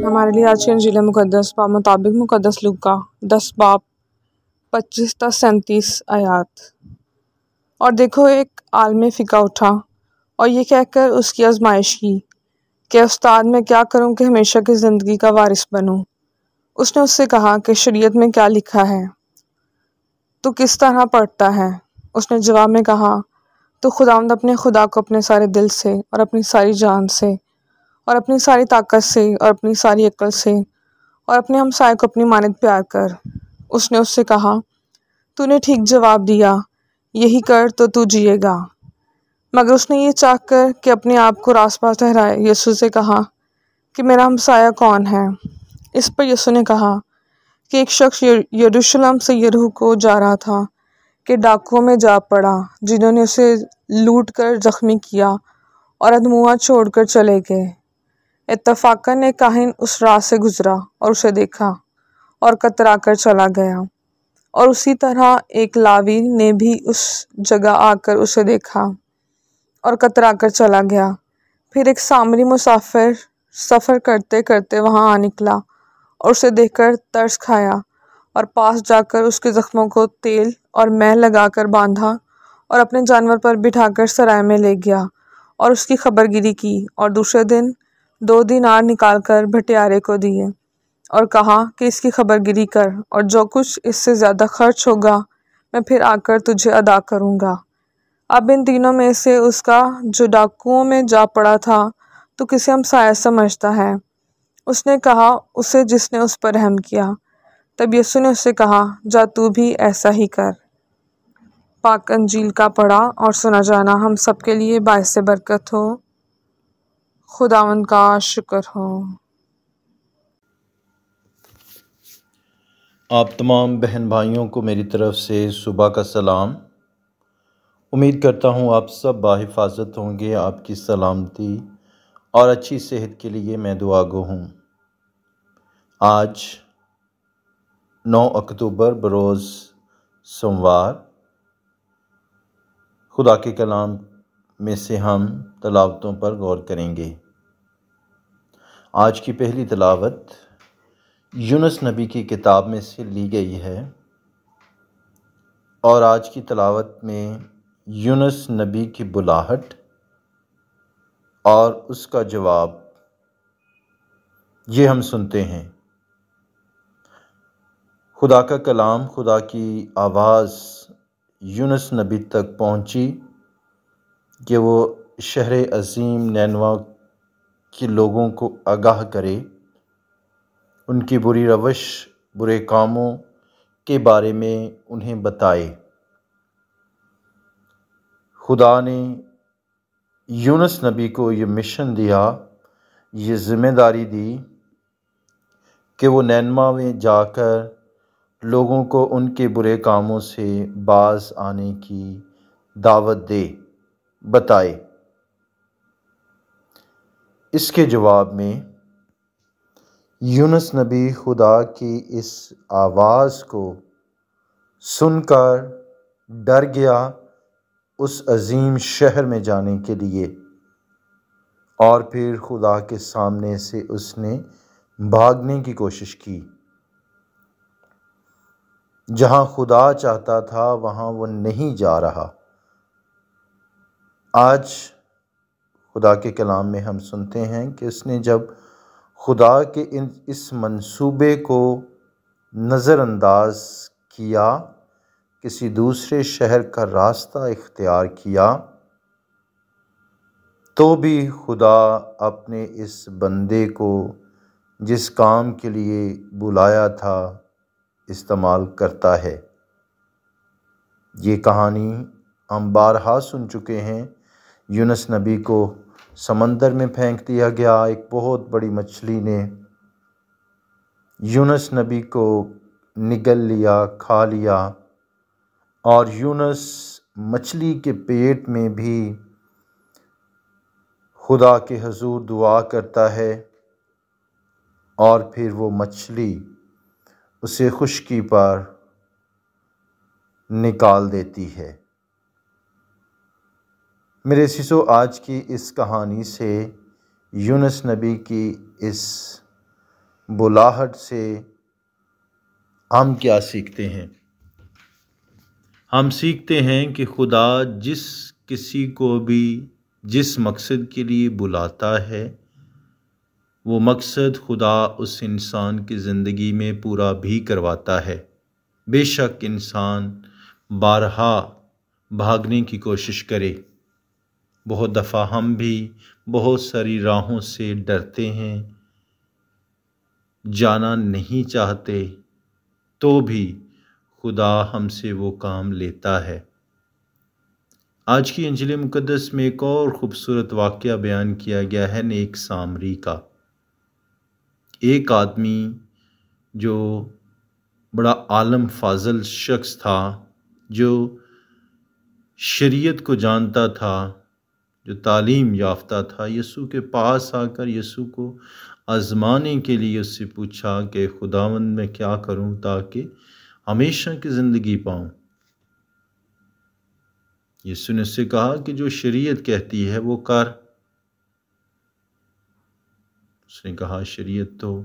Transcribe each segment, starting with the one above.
ہمارے لیے آج کے انجیل مقدس باب مطابق مقدس لوکا 10 باب 25 تا 37 آیات۔ اور دیکھو ایک عالم فقہ اٹھا اور یہ کہہ کر اس کی آزمائش کی کہ استاد میں کیا کروں کہ ہمیشہ کی زندگی کا وارث بنوں۔ اس نے اس سے کہا کہ شریعت میں کیا لکھا ہے، تو کس طرح پڑھتا ہے؟ اس نے جواب میں کہا، تو خداوند اپنے خدا کو اپنے سارے دل سے اور اپنی ساری جان سے اور اپنی ساری طاقت سے اور اپنی ساری عقل سے اور اپنے ہمسائے کو اپنی مانند پیار کر۔ اس نے اس سے کہا، تو نے ٹھیک جواب دیا، یہی کر تو تو جیے گا۔ مگر اس نے یہ چاہ کر کہ اپنے آپ کو راست باز ٹھہرائے یسوع سے کہا کہ میرا ہمسایہ کون ہے؟ اس پر یسوع نے کہا کہ ایک شخص یروشلم سے یریحو کو جا رہا تھا کہ ڈاکوؤں میں جا پڑا، جنہوں نے اسے لوٹ کر زخمی کیا اور ادموا چھوڑ کر چلے گئے۔ اتفاقاً ایک کاہن اس راہ سے گزرا اور اسے دیکھا اور کترا کر چلا گیا، اور اسی طرح ایک لاوی نے بھی اس جگہ آ کر اسے دیکھا اور کترا کر چلا گیا۔ پھر ایک سامری مسافر سفر کرتے کرتے وہاں آ نکلا اور اسے دیکھ کر ترس کھایا اور پاس جا کر اس کے زخموں کو تیل اور مے لگا کر باندھا اور اپنے جانور پر بٹھا کر سرائے میں لے گیا اور اس کی خبر گیری کی، اور دوسرے دن 2 دینار نکال کر بھٹیارے کو دیے اور کہا کہ اس کی خبر گیری کر، اور جو کچھ اس سے زیادہ خرچ ہوگا میں پھر آ کر تجھے ادا کروں گا۔ اب ان تینوں میں سے اس کا جو ڈاکوؤں میں جا پڑا تھا تو کسے ہمسایہ سمجھتا ہے؟ اس نے کہا، اسے جس نے اس پر رحم کیا۔ تب یسوع نے اس سے کہا، جا تو بھی ایسا ہی کر۔ پاک انجیل کا پڑھا اور سنا جانا ہم سب کے لیے باعث برکت ہو۔ خداوند کا شکر ہو۔ آپ تمام بہن بھائیوں کو میری طرف سے صبح کا سلام۔ امید کرتا ہوں آپ سب باحفاظت ہوں گے۔ آپ کی سلامتی اور اچھی صحت کے لیے میں دعا گو ہوں۔ آج 9 اکتوبر بروز سوموار، خدا کے کلام میں سے ہم تلاوتوں پر غور کریں گے۔ آج کی پہلی تلاوت یونس نبی کی کتاب میں سے لی گئی ہے، اور آج کی تلاوت میں یونس نبی کی بلاہٹ اور اس کا جواب یہ ہم سنتے ہیں۔ خدا کا کلام، خدا کی آواز یونس نبی تک پہنچی کہ وہ شہر عظیم نینوا کے لوگوں کو آگاہ کرے، ان کی بری روش، برے کاموں کے بارے میں انہیں بتائے۔ خدا نے یونس نبی کو یہ مشن دیا، یہ ذمہ داری دی کہ وہ نینوا میں جا کر لوگوں کو ان کے برے کاموں سے باز آنے کی دعوت دے، بتائے۔ اس کے جواب میں یونس نبی خدا کی اس آواز کو سن کر ڈر گیا اس عظیم شہر میں جانے کے لیے، اور پھر خدا کے سامنے سے اس نے بھاگنے کی کوشش کی۔ جہاں خدا چاہتا تھا وہاں وہ نہیں جا رہا۔ آج خدا کے کلام میں ہم سنتے ہیں کہ اس نے جب خدا کے اس منصوبے کو نظر انداز کیا، کسی دوسرے شہر کا راستہ اختیار کیا، تو بھی خدا اپنے اس بندے کو جس کام کے لیے بلایا تھا استعمال کرتا ہے۔ یہ کہانی ہم بارہا سن چکے ہیں۔ یونس نبی کو سمندر میں پھینک دیا گیا، ایک بہت بڑی مچھلی نے یونس نبی کو نگل لیا، کھا لیا، اور یونس مچھلی کے پیٹ میں بھی خدا کے حضور دعا کرتا ہے، اور پھر وہ مچھلی اسے خشکی پر نکال دیتی ہے۔ میرے عزیزو، آج کی اس کہانی سے یونس نبی کی اس بلاہٹ سے ہم کیا سیکھتے ہیں؟ ہم سیکھتے ہیں کہ خدا جس کسی کو بھی جس مقصد کے لیے بلاتا ہے وہ مقصد خدا اس انسان کی زندگی میں پورا بھی کرواتا ہے۔ بے شک انسان بارہا بھاگنے کی کوشش کرے، بہت دفعہ ہم بھی بہت ساری راہوں سے ڈرتے ہیں، جانا نہیں چاہتے، تو بھی خدا ہم سے وہ کام لیتا ہے۔ آج کی انجیل مقدس میں ایک اور خوبصورت واقعہ بیان کیا گیا ہے نیک سامری کا۔ ایک آدمی جو بڑا عالم فاضل شخص تھا، جو شریعت کو جانتا تھا، جو تعلیم یافتہ تھا، یسوع کے پاس آ کر یسوع کو آزمانے کے لیے اس سے پوچھا کہ خداوند میں کیا کروں تاکہ ہمیشہ کی زندگی پاؤں۔ یسوع نے اس سے کہا کہ جو شریعت کہتی ہے وہ کر۔ اس نے کہا شریعت تو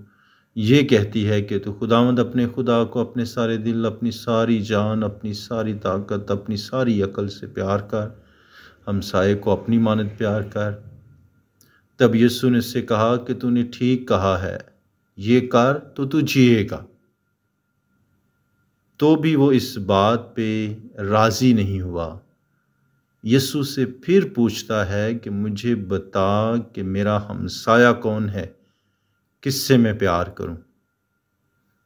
یہ کہتی ہے کہ تو خداوند اپنے خدا کو اپنے سارے دل، اپنی ساری جان، اپنی ساری طاقت، اپنی ساری عقل سے پیار کر، ہمسائے کو اپنی مانند پیار کر۔ تب یسوع نے اس سے کہا کہ تو نے ٹھیک کہا ہے، یہ کر تو جیے گا۔ تو بھی وہ اس بات پہ راضی نہیں ہوا۔ یسوع سے پھر پوچھتا ہے کہ مجھے بتا کہ میرا ہمسایہ کون ہے، کس سے میں پیار کروں۔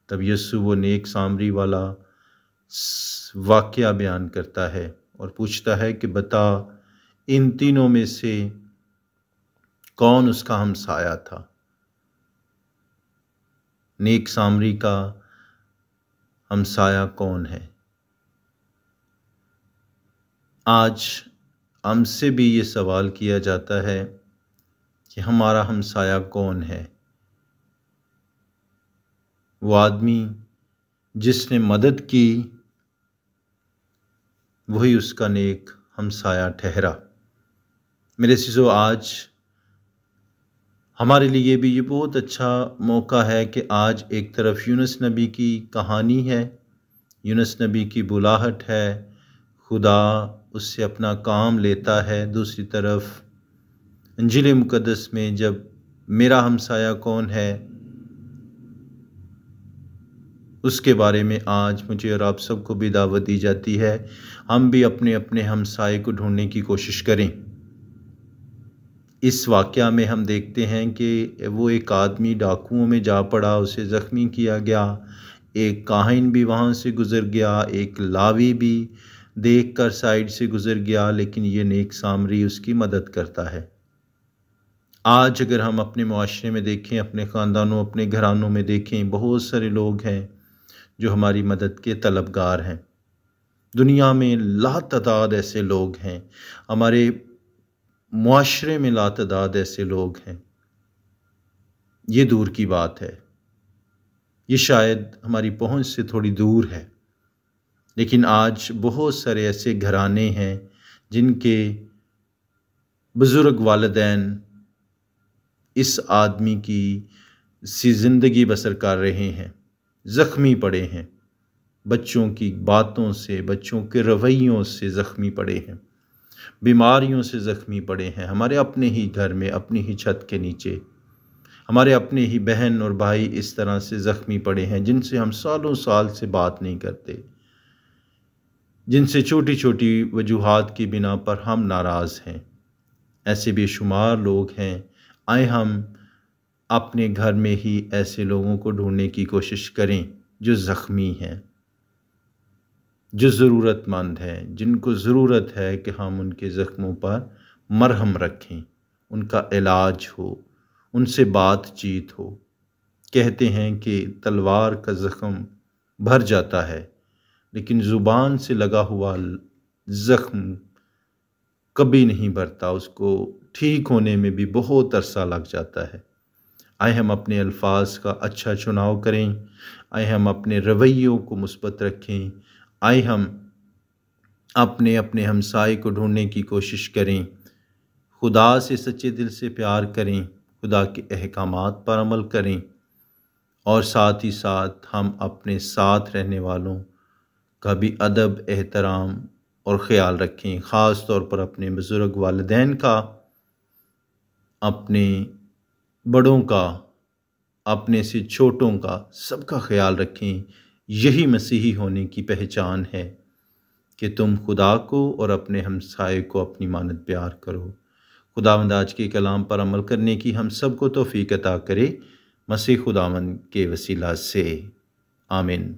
تب یسوع وہ نیک سامری والا واقعہ بیان کرتا ہے اور پوچھتا ہے کہ بتا ان تینوں میں سے کون اس کا ہمسایہ تھا۔ نیک سامری کا ہمسایہ کون ہے؟ آج ہم سے بھی یہ سوال کیا جاتا ہے کہ ہمارا ہمسایہ کون ہے؟ وہ آدمی جس نے مدد کی وہی اس کا نیک ہمسایہ ٹھہرا۔ میرے عزیزو، آج ہمارے لیے بھی یہ بہت اچھا موقع ہے کہ آج ایک طرف یونس نبی کی کہانی ہے، یونس نبی کی بلاہٹ ہے، خدا اس سے اپنا کام لیتا ہے۔ دوسری طرف انجیل مقدس میں جب میرا ہمسایہ کون ہے اس کے بارے میں آج مجھے اور آپ سب کو بھی دعوت دی جاتی ہے، ہم بھی اپنے اپنے ہمسائے کو ڈھونڈنے کی کوشش کریں۔ اس واقعہ میں ہم دیکھتے ہیں کہ وہ ایک آدمی ڈاکوؤں میں جا پڑا، اسے زخمی کیا گیا، ایک کاہن بھی وہاں سے گزر گیا، ایک لاوی بھی دیکھ کر سائیڈ سے گزر گیا، لیکن یہ نیک سامری اس کی مدد کرتا ہے۔ آج اگر ہم اپنے معاشرے میں دیکھیں، اپنے خاندانوں، اپنے گھرانوں میں دیکھیں، بہت سارے لوگ ہیں جو ہماری مدد کے طلبگار ہیں۔ دنیا میں لاتعداد ایسے لوگ ہیں، ہمارے معاشرے میں لاتعداد ایسے لوگ ہیں۔ یہ دور کی بات ہے، یہ شاید ہماری پہنچ سے تھوڑی دور ہے، لیکن آج بہت سارے ایسے گھرانے ہیں جن کے بزرگ والدین اس آدمی کی سی زندگی بسر کر رہے ہیں، زخمی پڑے ہیں، بچوں کی باتوں سے، بچوں کے رویوں سے زخمی پڑے ہیں، بیماریوں سے زخمی پڑے ہیں، ہمارے اپنے ہی گھر میں، اپنی ہی چھت کے نیچے ہمارے اپنے ہی بہن اور بھائی اس طرح سے زخمی پڑے ہیں جن سے ہم سالوں سال سے بات نہیں کرتے، جن سے چھوٹی چھوٹی وجوہات کی بنا پر ہم ناراض ہیں۔ ایسے بے شمار لوگ ہیں، آئے ہم اپنے گھر میں ہی ایسے لوگوں کو ڈھونڈنے کی کوشش کریں جو زخمی ہیں، جو ضرورت مند ہیں، جن کو ضرورت ہے کہ ہم ان کے زخموں پر مرہم رکھیں، ان کا علاج ہو، ان سے بات چیت ہو۔ کہتے ہیں کہ تلوار کا زخم بھر جاتا ہے، لیکن زبان سے لگا ہوا زخم کبھی نہیں بھرتا، اس کو ٹھیک ہونے میں بھی بہت عرصہ لگ جاتا ہے۔ آئے ہم اپنے الفاظ کا اچھا چناؤ کریں، آئے ہم اپنے رویوں کو مثبت رکھیں، آئے ہم اپنے ہمسائے کو ڈھونڈنے کی کوشش کریں، خدا سے سچے دل سے پیار کریں، خدا کے احکامات پر عمل کریں، اور ساتھ ہی ساتھ ہم اپنے ساتھ رہنے والوں کا بھی ادب، احترام اور خیال رکھیں، خاص طور پر اپنے بزرگ والدین کا، اپنے بڑوں کا، اپنے سے چھوٹوں کا، سب کا خیال رکھیں۔ یہی مسیحی ہونے کی پہچان ہے کہ تم خدا کو اور اپنے ہمسائے کو اپنی مانند پیار کرو۔ خداوند آج کے کلام پر عمل کرنے کی ہم سب کو توفیق عطا کرے، مسیح خداوند کے وسیلہ سے، آمین۔